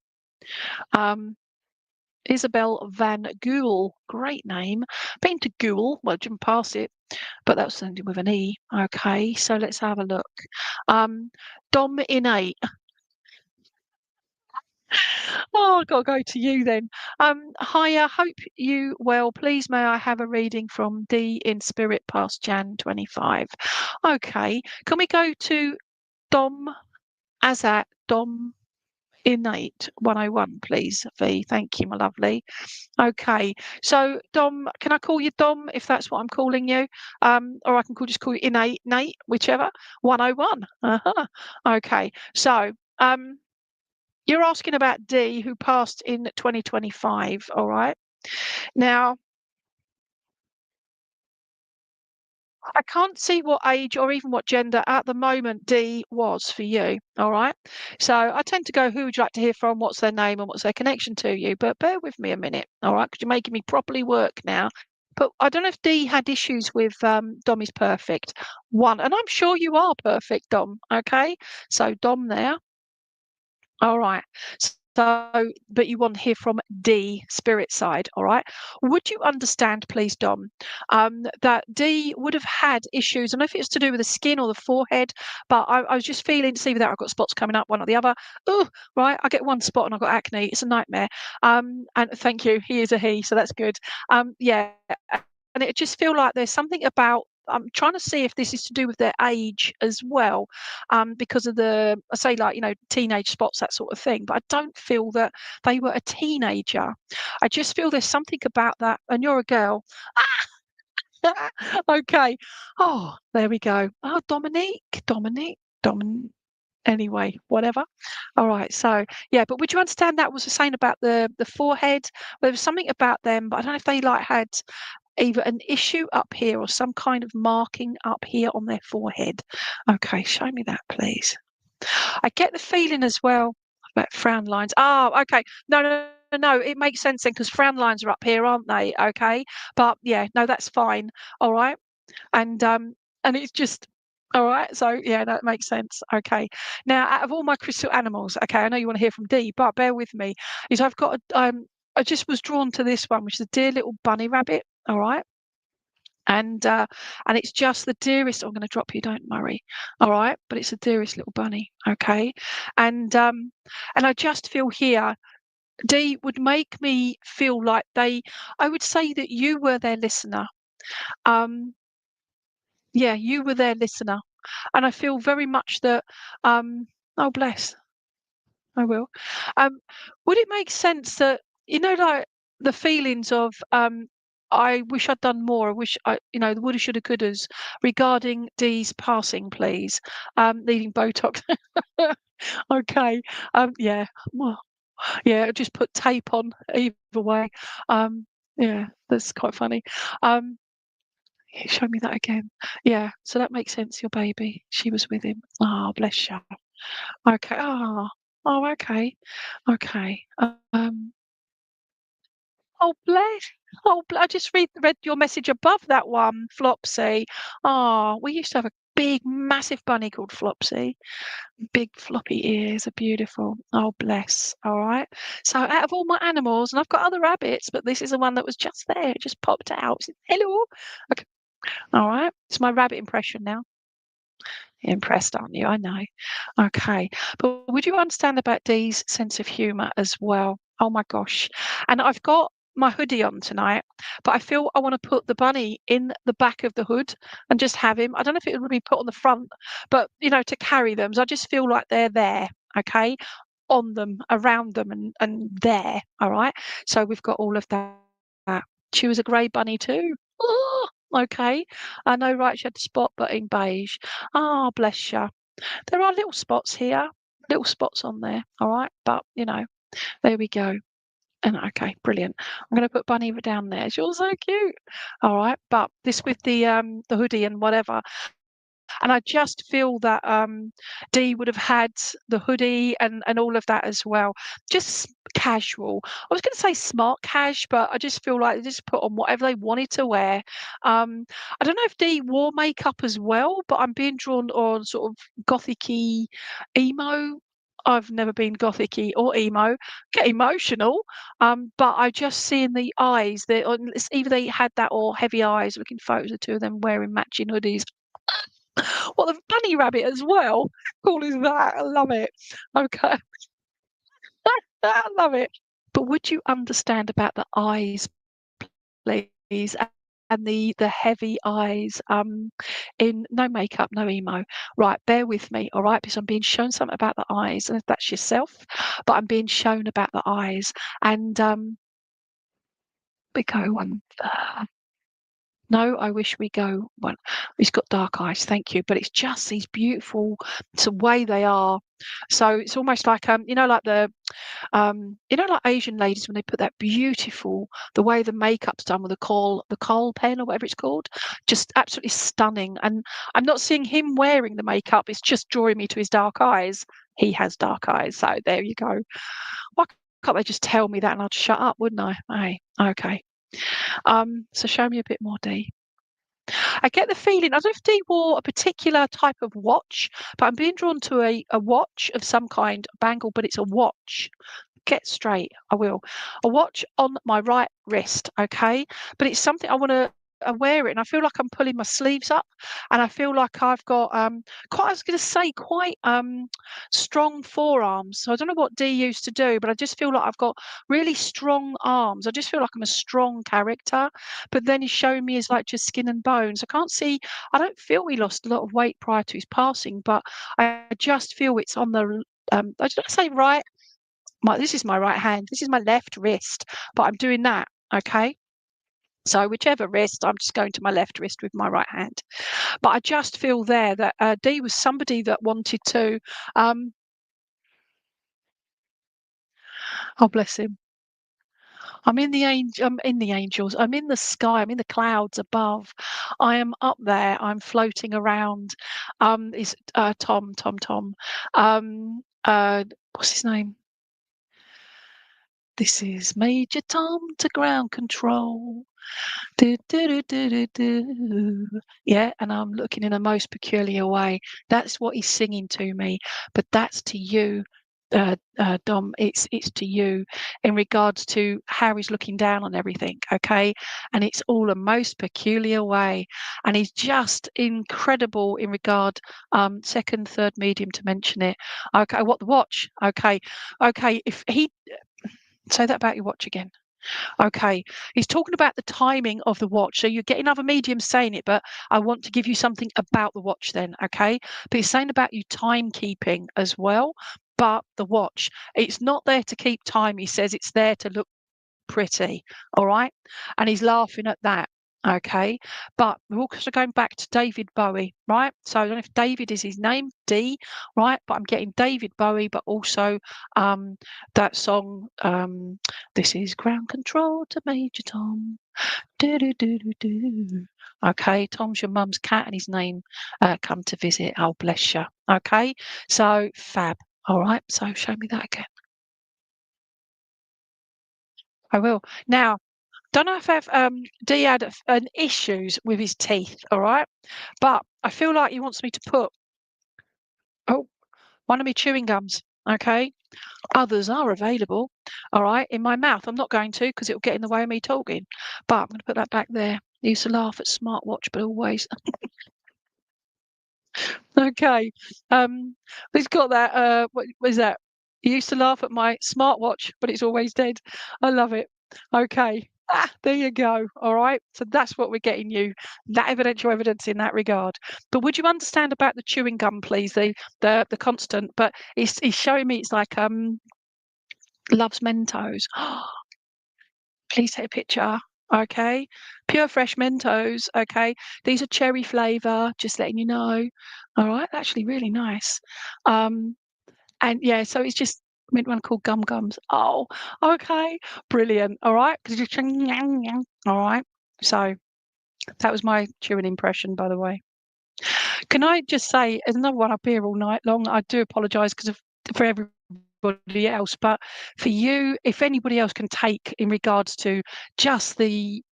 Isabel Van Gool, great name. Been to Gool, well, didn't pass it, but that was ending with an E. Okay, so let's have a look. Dom Innate. Oh, I've got to go to you then. Hiya, hope you well. Please may I have a reading from D in spirit past Jan 25. Okay, can we go to Dom Azat, Dom Innate 101, please, V? Thank you, my lovely. Okay, so Dom, can I call you Dom if that's what I'm calling you? Or I can just call you Innate, Nate, whichever. 101. Uh-huh. Okay, so you're asking about D, who passed in 2025. All right. Now, I can't see what age or even what gender at the moment D was for you. All right. So I tend to go, who would you like to hear from? What's their name and what's their connection to you? But bear with me a minute. All right. Because you're making me properly work now. But I don't know if D had issues with Dom is perfect. One. And I'm sure you are perfect, Dom. Okay. So Dom there. All right. So, but you want to hear from D, spirit side, all right? Would you understand, please, Dom, that D would have had issues? I don't know if it's to do with the skin or the forehead, but I was just feeling, see that I've got spots coming up, one or the other. Oh, right, I get one spot and I've got acne. It's a nightmare. And thank you. He is a he, so that's good. Yeah, and it just feel like there's something about I'm trying to see if this is to do with their age as well, because of the, I say, like, teenage spots, that sort of thing. But I don't feel that they were a teenager. I just feel there's something about that. And you're a girl. Okay. Oh, there we go. Oh, Dominique. Anyway, whatever. All right. So yeah, but would you understand that was the saying about the forehead? There was something about them, but I don't know if they had either an issue up here or some kind of marking up here on their forehead. Okay, show me that, please. I get the feeling as well about frown lines. Oh, okay. No. It makes sense then, because frown lines are up here, aren't they? Okay. But yeah, no, that's fine. All right. And it's just all right. So yeah, that makes sense. Okay. Now, out of all my crystal animals, okay, I know you want to hear from D, but bear with me. Is I've got I just was drawn to this one, which is a dear little bunny rabbit. All right. And it's just the dearest. I'm going to drop you, don't worry. All right, but it's the dearest little bunny. Okay. And I just feel here D would make me feel like I would say that you were their listener. Yeah, you were their listener, and I feel very much that oh, bless, I will. Would it make sense that, like, the feelings of I wish I'd done more. I wish the woulda, shoulda, couldas regarding Dee's passing, please. Needing Botox. Okay. Yeah. Well, yeah. Just put tape on either way. Yeah, that's quite funny. Show me that again. Yeah. So that makes sense. Your baby. She was with him. Oh, bless you. Okay. Oh. Oh. Okay. Okay. Oh, bless. Oh, I just read your message above that one, Flopsy. Oh, we used to have a big, massive bunny called Flopsy. Big floppy ears are beautiful. Oh, bless. All right. So out of all my animals, and I've got other rabbits, but this is the one that was just there. It just popped out. It said, hello. Okay. All right. It's my rabbit impression now. Impressed, aren't you? I know. Okay. But would you understand about Dee's sense of humour as well? Oh my gosh. And I've got my hoodie on tonight, but I feel I want to put the bunny in the back of the hood and just have him. I don't know if it would be put on the front, but to carry them. So I just feel like they're there, okay, on them, around them, and there. All right. So we've got all of that. She was a grey bunny too. Oh, okay. I know, right? She had the spot, but in beige. Ah, bless you. There are little spots here, little spots on there. All right. But, there we go. And okay, brilliant. I'm going to put Bunny down there. She's so cute. All right. But this with the hoodie and whatever. And I just feel that Dee would have had the hoodie and all of that as well. Just casual. I was going to say smart cash, but I just feel like they just put on whatever they wanted to wear. I don't know if Dee wore makeup as well, but I'm being drawn on sort of gothic-y emo. I've never been gothic-y or emo. Get emotional. But I just see in the eyes that either they had that or heavy eyes. Looking photos of two of them wearing matching hoodies. What, the bunny rabbit as well? How cool is that? I love it. Okay. I love it. But would you understand about the eyes, please? And the heavy eyes, in no makeup, no emo. Right, bear with me, all right? Because I'm being shown something about the eyes, and if that's yourself, but I'm being shown about the eyes. And we go one. No, I wish we go one. He's got dark eyes, thank you. But it's just these beautiful, it's the way they are. So it's almost like like like Asian ladies when they put that beautiful, the way the makeup's done with the kohl pen or whatever it's called, just absolutely stunning. And I'm not seeing him wearing the makeup, it's just drawing me to his dark eyes. He has dark eyes, so there you go. Why can't they just tell me that and I'd shut up, wouldn't I? Hey, okay. So show me a bit more, Dee. I get the feeling, I don't know if Dee wore a particular type of watch, but I'm being drawn to a watch of some kind, a bangle, but it's a watch. Get straight, I will. A watch on my right wrist, okay? But it's something I want to wear it, and I feel like I'm pulling my sleeves up, and I feel like I've got quite. I was going to say quite strong forearms. So I don't know what Dee used to do, but I just feel like I've got really strong arms. I just feel like I'm a strong character. But then he's showing me as like just skin and bones. I can't see. I don't feel he lost a lot of weight prior to his passing, but I just feel it's on the. I did I say right? This is my right hand. This is my left wrist, but I'm doing that. Okay. So whichever wrist, I'm just going to my left wrist with my right hand. But I just feel there that Dee was somebody that wanted to. Oh, bless him. I'm in the angels. I'm in the sky. I'm in the clouds above. I am up there. I'm floating around. Is Tom. What's his name? This is Major Tom to ground control. Do, do, do, do, do, do. Yeah, and I'm looking in a most peculiar way. That's what he's singing to me, but that's to you, Dom. It's to you in regards to how he's looking down on everything. Okay, and it's all a most peculiar way, and he's just incredible in regard. Second, third medium to mention it. Okay, what the watch? Okay. If he say that about your watch again. Okay. He's talking about the timing of the watch. So you're getting other mediums saying it, but I want to give you something about the watch then. Okay. But he's saying about you timekeeping as well. But the watch, it's not there to keep time. He says it's there to look pretty. All right. And he's laughing at that. Okay. But we're also going back to David Bowie, right? So I don't know if David is his name, D, right? But I'm getting David Bowie, but also that song, This is Ground Control to Major Tom. Do, do, do, do, do. Okay, Tom's your mum's cat and his name come to visit. Oh, bless you. Okay, so fab. All right, so show me that again. I will. Now, don't know if D had an issues with his teeth, all right? But I feel like he wants me to put one of my chewing gums, okay? Others are available, all right, in my mouth. I'm not going to because it'll get in the way of me talking. But I'm going to put that back there. He used to laugh at smartwatch, but always. Okay. He's got that. What was that? He used to laugh at my smartwatch, but it's always dead. I love it. Okay. There you go. All right. So that's what we're getting you. That evidential evidence in that regard. But would you understand about the chewing gum, please? The constant. But he's showing me it's like loves Mentos. Please take a picture. Okay. Pure fresh Mentos. Okay. These are cherry flavour, just letting you know. All right. Actually, really nice. And yeah, so it's just meant one called Gum Gums. Oh, okay. Brilliant. All right. Because you're all right. So that was my chewing impression, by the way. Can I just say, there's another one up here all night long. I do apologise for everybody else, but for you, if anybody else can take in regards to just the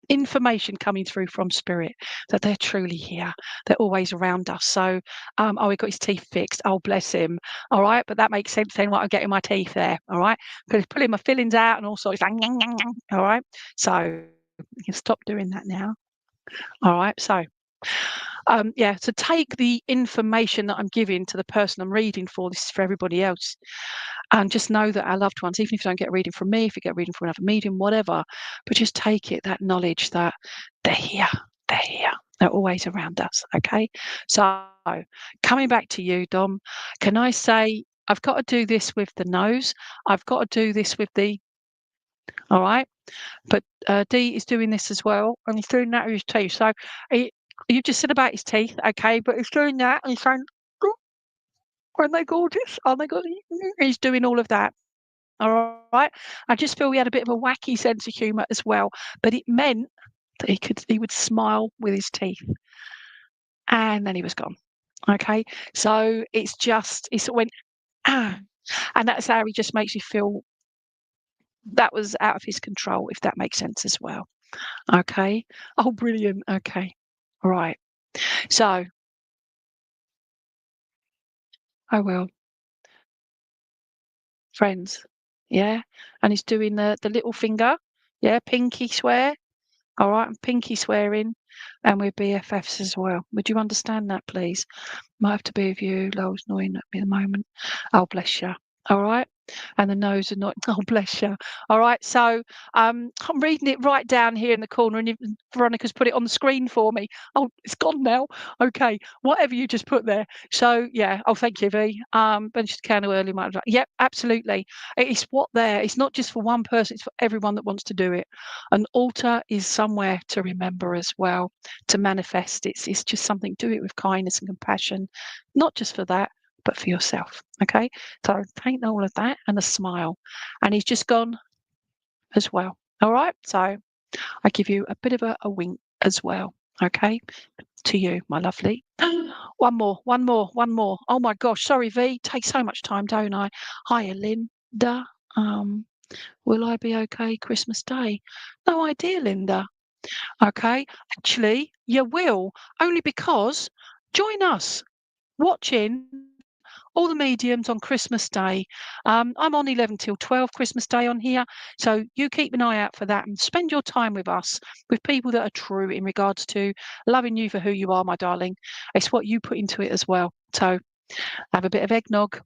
information coming through from spirit that they're truly here, they're always around us. So he got his teeth fixed, oh bless him. All right, but that makes sense then, what I'm getting my teeth there. All right, because pulling my fillings out and all sorts, like all right, so you can stop doing that now. All right, so yeah, so take the information that I'm giving to the person I'm reading for. This is for everybody else. And just know that our loved ones, even if you don't get a reading from me, if you get a reading from another medium, whatever, but just take it, that knowledge that they're here, they're always around us. Okay. So coming back to you, Dom, can I say, I've got to do this with the nose. I've got to do this with the, all right. But D is doing this as well, and he's doing that with his teeth. So you just said about his teeth, okay, but he's doing that and he's saying, "Oh, aren't they gorgeous? Aren't they gorgeous?" He's doing all of that. All right. I just feel he had a bit of a wacky sense of humour as well, but it meant that he would smile with his teeth, and then he was gone. Okay, so it's when and that's how he just makes you feel that was out of his control, if that makes sense as well. Okay. Oh, brilliant. Okay. All right. So I will. Friends. Yeah. And he's doing the little finger. Yeah. Pinky swear. All right. And pinky swearing. And we're BFFs as well. Would you understand that, please? Might have to be with you. Lowell's annoying at me at the moment. Oh, bless you. All right. And the nose are not. Oh, bless you. All right. So I'm reading it right down here in the corner, and Veronica's put it on the screen for me. Oh, it's gone now. Okay. Whatever you just put there. So yeah. Oh, thank you, V. Benched candle early. Yep, absolutely. It's what there. It's not just for one person. It's for everyone that wants to do it. An altar is somewhere to remember as well, to manifest. It's just something. Do it with kindness and compassion, not just for that, but for yourself. Okay. So paint all of that and a smile. And he's just gone as well. All right. So I give you a bit of a wink as well. Okay. To you, my lovely. One more. Oh my gosh. Sorry, V. Take so much time, don't I? Hiya, Linda. Will I be okay Christmas Day? No idea, Linda. Okay. Actually, you will, only because join us watching all the mediums on Christmas Day. I'm on 11 till 12 Christmas Day on here. So you keep an eye out for that and spend your time with us, with people that are true in regards to loving you for who you are, my darling. It's what you put into it as well. So have a bit of eggnog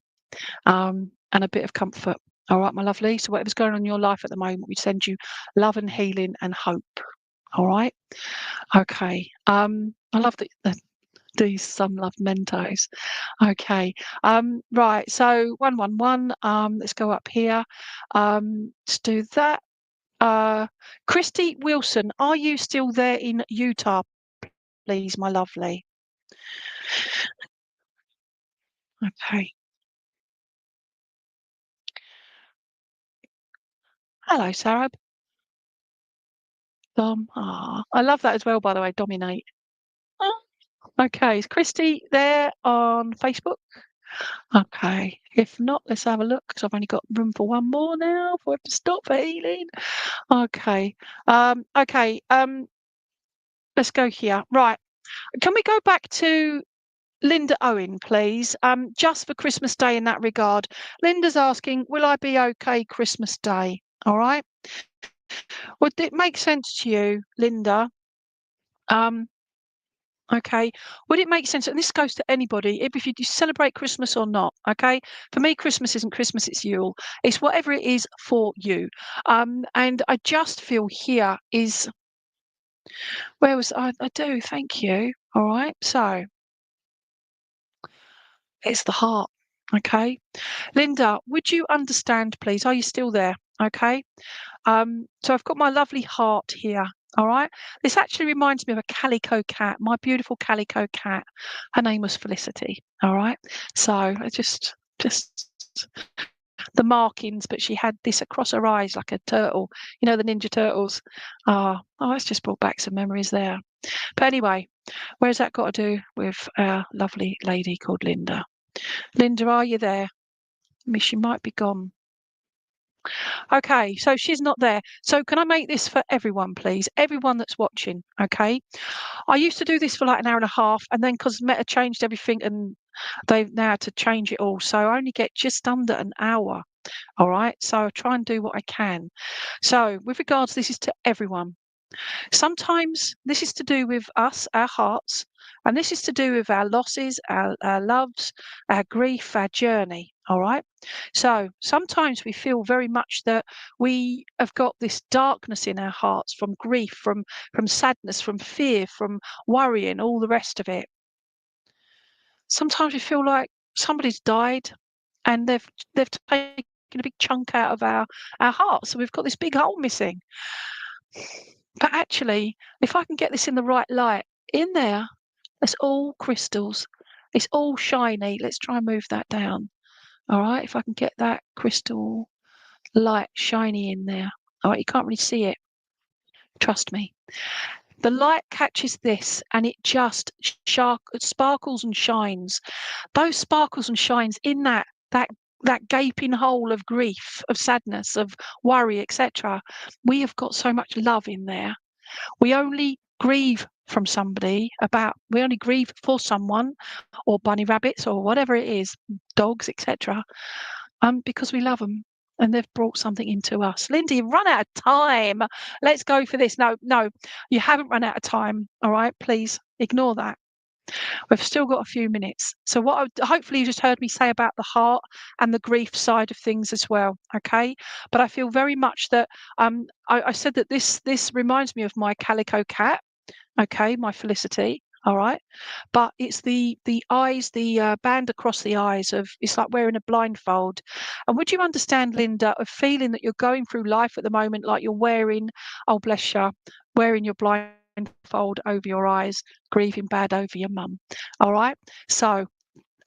and a bit of comfort. All right, my lovely. So whatever's going on in your life at the moment, we send you love and healing and hope. All right. Okay. I love that these some love Mentos. Okay. Right. So 111. Let's go up here. Let's do that. Christy Wilson, are you still there in Utah, please, my lovely? Okay. Hello, Sarah. Dom. Ah, I love that as well, by the way. Dominate. Ah, okay, is Christy there on Facebook? Okay. If not, let's have a look because I've only got room for one more now before I have to stop for healing. Okay. Okay. Let's go here. Right. Can we go back to Linda Owen, please? Just for Christmas Day in that regard. Linda's asking, will I be okay Christmas Day? All right. Would it make sense to you, Linda? Okay. Would it make sense? And this goes to anybody, if you celebrate Christmas or not. Okay. For me, Christmas isn't Christmas, it's Yule. It's whatever it is for you. And I just feel here is where was I do, thank you. All right. So it's the heart. Okay. Linda, would you understand, please? Are you still there? Okay. So I've got my lovely heart here. All right. This actually reminds me of a calico cat, my beautiful calico cat. Her name was Felicity. All right. So I just the markings, but she had this across her eyes like a turtle. You know, the Ninja Turtles. It's just brought back some memories there. But anyway, where's that got to do with a lovely lady called Linda? Linda, are you there? I mean, she might be gone. Okay, so she's not there. So can I make this for everyone, please? Everyone that's watching, okay? I used to do this for like an hour and a half, and then because Meta changed everything and they've now had to change it all, so I only get just under an hour. All right, so I try and do what I can. So, with regards, this is to everyone. Sometimes this is to do with us, our hearts, and this is to do with our losses, our loves, our grief, our journey. All right. So sometimes we feel very much that we have got this darkness in our hearts from grief, from sadness, from fear, from worrying, all the rest of it. Sometimes we feel like somebody's died and they've taken a big chunk out of our hearts. So we've got this big hole missing. But actually, if I can get this in the right light, in there, it's all crystals. It's all shiny. Let's try and move that down. All right, if I can get that crystal light shiny in there. All right, you can't really see it. Trust me. The light catches this and it just sparkles and shines. Those sparkles and shines in that gaping hole of grief, of sadness, of worry, etc. We have got so much love in there. We only grieve from somebody we only grieve for someone or bunny rabbits or whatever it is, dogs, etc. Because we love them and they've brought something into us. Lindy, you've run out of time. Let's go for this. No, you haven't run out of time. All right, please ignore that. We've still got a few minutes. So hopefully you just heard me say about the heart and the grief side of things as well. Okay. But I feel very much that I said that this reminds me of my calico cat. Okay, my Felicity. All right. But it's the eyes, the band across the eyes of it's like wearing a blindfold. And would you understand, Linda, of feeling that you're going through life at the moment like you're wearing, oh bless you, wearing your blindfold over your eyes, grieving bad over your mum. All right. So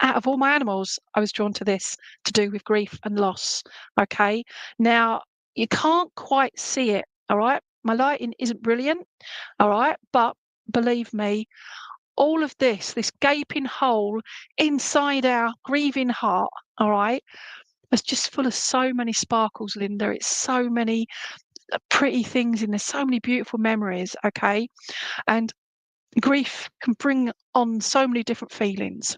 out of all my animals, I was drawn to this to do with grief and loss. Okay. Now you can't quite see it. All right. My lighting isn't brilliant. All right. But believe me, all of this gaping hole inside our grieving heart, all right, it's just full of so many sparkles, Linda. It's so many pretty things in there, so many beautiful memories, okay? And grief can bring on so many different feelings.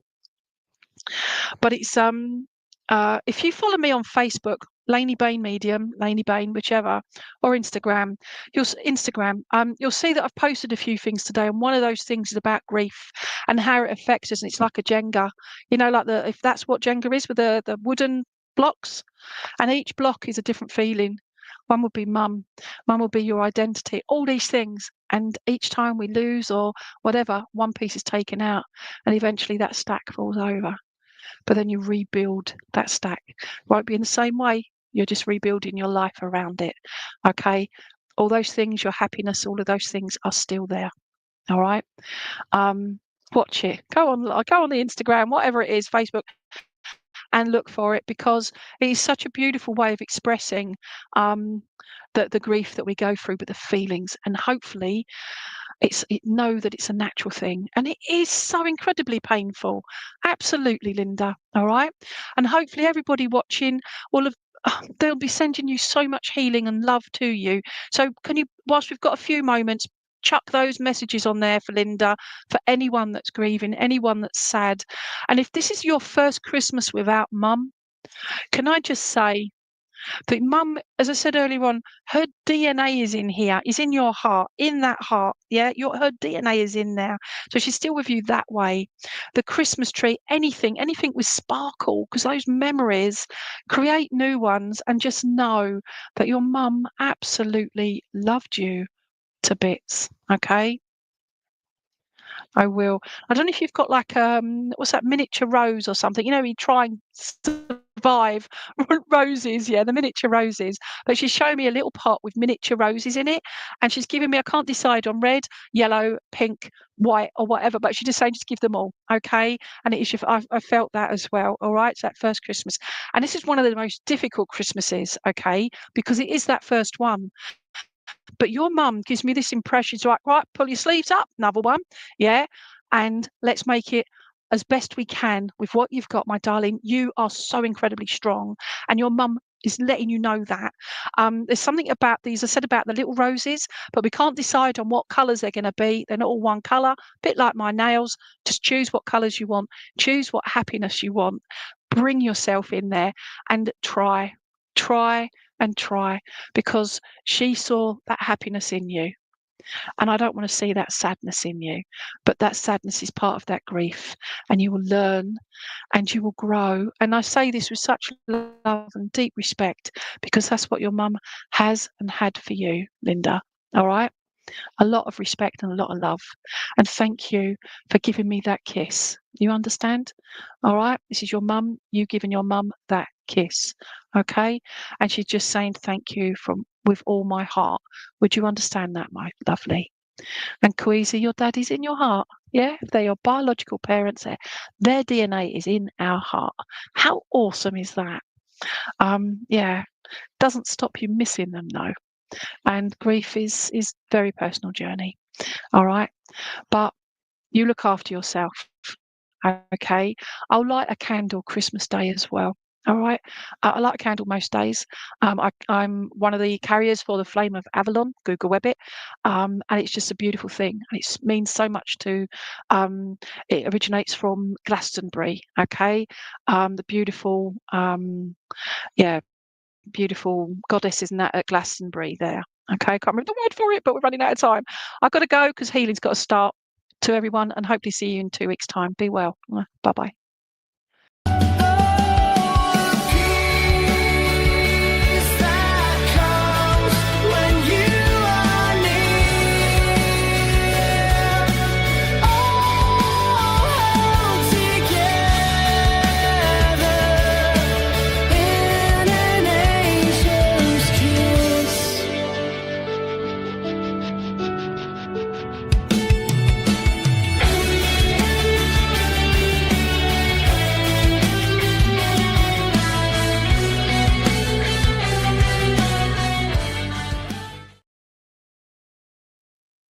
But it's if you follow me on Facebook, Lainey Baine Medium, Lainey Baine, whichever, or Instagram, you'll see that I've posted a few things today, and one of those things is about grief and how it affects us. And it's like a Jenga, like if that's what Jenga is with the wooden blocks, and each block is a different feeling. One would be mum would be your identity, all these things. And each time we lose or whatever, one piece is taken out, and eventually that stack falls over. But then you rebuild that stack. Won't be in the same way. You're just rebuilding your life around it. Okay. All those things, your happiness, all of those things are still there. All right. Watch it. Go on the Instagram, whatever it is, Facebook, and look for it, because it is such a beautiful way of expressing the grief that we go through, but the feelings, and hopefully know that it's a natural thing, and it is so incredibly painful. Absolutely, Linda. All right, and hopefully everybody watching will have. They'll be sending you so much healing and love to you. So can you, whilst we've got a few moments, chuck those messages on there for Linda, for anyone that's grieving, anyone that's sad. And if this is your first Christmas without mum, can I just say that mum, as I said earlier on, her DNA is in here, is in your heart, in that heart. Yeah, her DNA is in there. So she's still with you that way. The Christmas tree, anything with sparkle, because those memories create new ones, and just know that your mum absolutely loved you to bits. Okay. I will. I don't know if you've got like what's that, miniature rose or something? You know, you try and survive roses, yeah, the miniature roses. But she's showing me a little pot with miniature roses in it, and she's giving me, I can't decide on red, yellow, pink, white, or whatever. But she's just saying, just give them all, okay? And it is. I felt that as well. All right, it's that first Christmas, and this is one of the most difficult Christmases, okay, because it is that first one. But your mum gives me this impression. It's like, right, pull your sleeves up, another one. Yeah. And let's make it as best we can with what you've got, my darling. You are so incredibly strong. And your mum is letting you know that. There's something about these, I said about the little roses, but we can't decide on what colours they're going to be. They're not all one colour. A bit like my nails. Just choose what colours you want. Choose what happiness you want. Bring yourself in there and try and try, because she saw that happiness in you, and I don't want to see that sadness in you. But that sadness is part of that grief, and you will learn and you will grow. And I say this with such love and deep respect, because that's what your mum has and had for you, Linda. All right, a lot of respect and a lot of love, and thank you for giving me that kiss. You understand? All right, this is your mum, you giving your mum that kiss. Okay, and she's just saying thank you from with all my heart. Would you understand that, my lovely? And Kweezy, your daddy's in your heart. Yeah, if they're your biological parents, their DNA is in our heart. How awesome is that? Yeah, doesn't stop you missing them though. And grief is very personal journey. All right, but you look after yourself. Okay, I'll light a candle Christmas Day as well. All right, I light a candle most days. I'm one of the carriers for the Flame of Avalon. Google Web it, and it's just a beautiful thing. And it means so much to. It originates from Glastonbury. Okay, the beautiful, yeah, beautiful goddesses and that at Glastonbury there. Okay, I can't remember the word for it, but we're running out of time. I've got to go because healing's got to start. To everyone, and hopefully see you in 2 weeks' time. Be well. Bye bye.